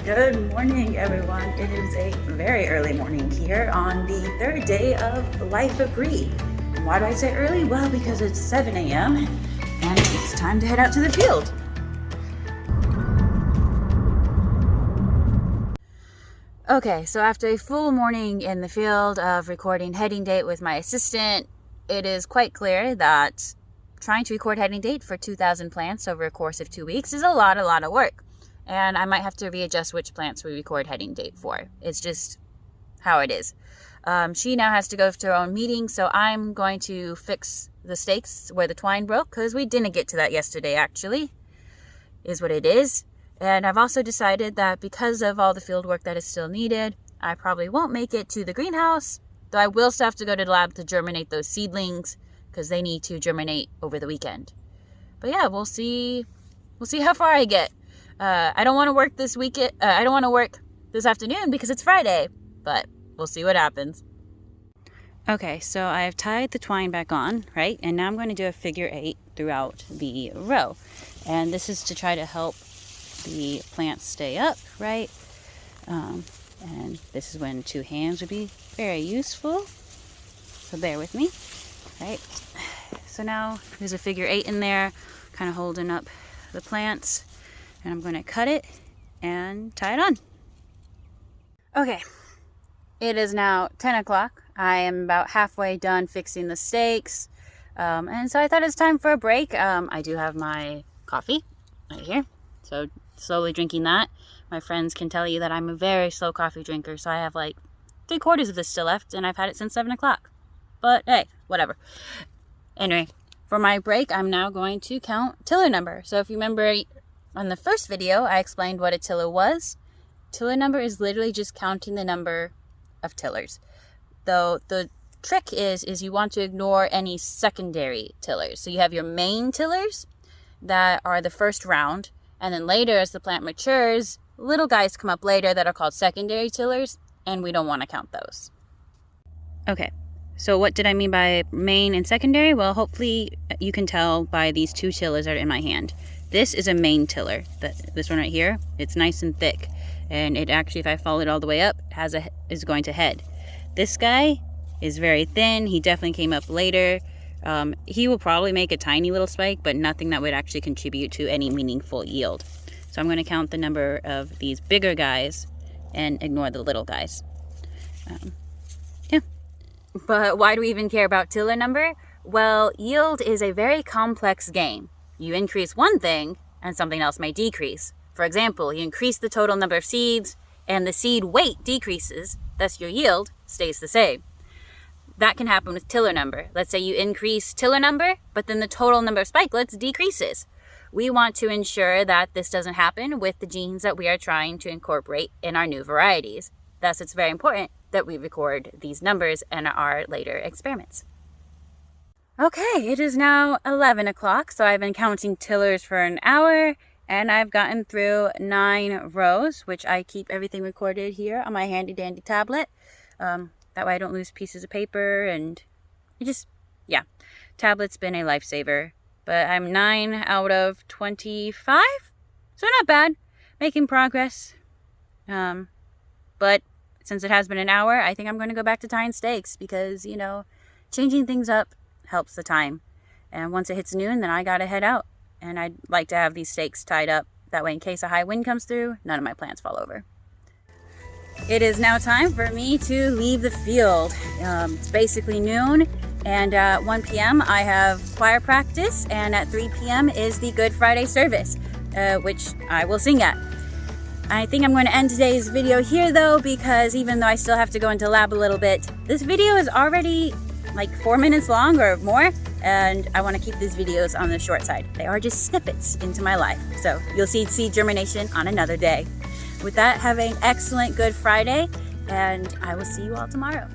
Good morning, everyone. It is a very early morning here on the third day of Life of Pri. And why do I say early? Well, because it's 7 a.m. and it's time to head out to the field. Okay, so after a full morning in the field of recording heading date with my assistant, it is quite clear that trying to record heading date for 2,000 plants over a course of 2 weeks is a lot of work. And I might have to readjust which plants we record heading date for. It's just how it is. She now has to go to her own meeting, so I'm going to fix the stakes where the twine broke, because we didn't get to that yesterday, actually, is what it is. And I've also decided that because of all the field work that is still needed, I probably won't make it to the greenhouse, though I will still have to go to the lab to germinate those seedlings, because they need to germinate over the weekend. But yeah, we'll see how far I get. I don't want to work this weekend. I don't want to work this afternoon because it's Friday, but we'll see what happens. Okay, so I have tied the twine back on, right? And now I'm going to do a figure 8 throughout the row. And this is to try to help the plants stay up, right? And this is when 2 hands would be very useful. So bear with me, right? So now there's a figure 8 in there, kind of holding up the plants. And I'm going to cut it and tie it on. Okay, it is now 10 o'clock. I am about halfway done fixing the stakes. And so I thought it's time for a break. I do have my coffee right here. So slowly drinking that. My friends can tell you that I'm a very slow coffee drinker. So I have like 3/4 of this still left. And I've had it since 7 o'clock. But hey, whatever. Anyway, for my break, I'm now going to count tiller number. So if you remember, on the first video, I explained what a tiller was. Tiller number is literally just counting the number of tillers. Though the trick is you want to ignore any secondary tillers. So you have your main tillers that are the first round, and then later as the plant matures, little guys come up later that are called secondary tillers, and we don't want to count those. Okay, so what did I mean by main and secondary? Well, hopefully you can tell by these 2 tillers that are in my hand. This is a main tiller. This one right here, it's nice and thick. And it actually, if I follow it all the way up, is going to head. This guy is very thin. He definitely came up later. He will probably make a tiny little spike, but nothing that would actually contribute to any meaningful yield. So I'm going to count the number of these bigger guys and ignore the little guys. Yeah. But why do we even care about tiller number? Well, yield is a very complex game. You increase one thing and something else may decrease. For example, you increase the total number of seeds and the seed weight decreases, thus your yield stays the same. That can happen with tiller number. Let's say you increase tiller number, but then the total number of spikelets decreases. We want to ensure that this doesn't happen with the genes that we are trying to incorporate in our new varieties. Thus, it's very important that we record these numbers in our later experiments. Okay, it is now 11 o'clock, so I've been counting tillers for an hour, and I've gotten through 9 rows, which I keep everything recorded here on my handy-dandy tablet. That way I don't lose pieces of paper, and yeah, tablet's been a lifesaver. But I'm 9 out of 25, so not bad, making progress. But since it has been an hour, I think I'm going to go back to tying stakes, because, you know, changing things up helps the time. And once it hits noon, then I gotta head out. And I'd like to have these stakes tied up. That way, in case a high wind comes through, none of my plants fall over. It is now time for me to leave the field. It's basically noon, and at 1 p.m. I have choir practice, and at 3 p.m. is the Good Friday service, which I will sing at. I think I'm going to end today's video here, though, because even though I still have to go into lab a little bit, this video is already like 4 minutes long or more, and I want to keep these videos on the short side. They are just snippets into my life, so you'll see seed germination on another day. With that, have an excellent Good Friday, and I will see you all tomorrow.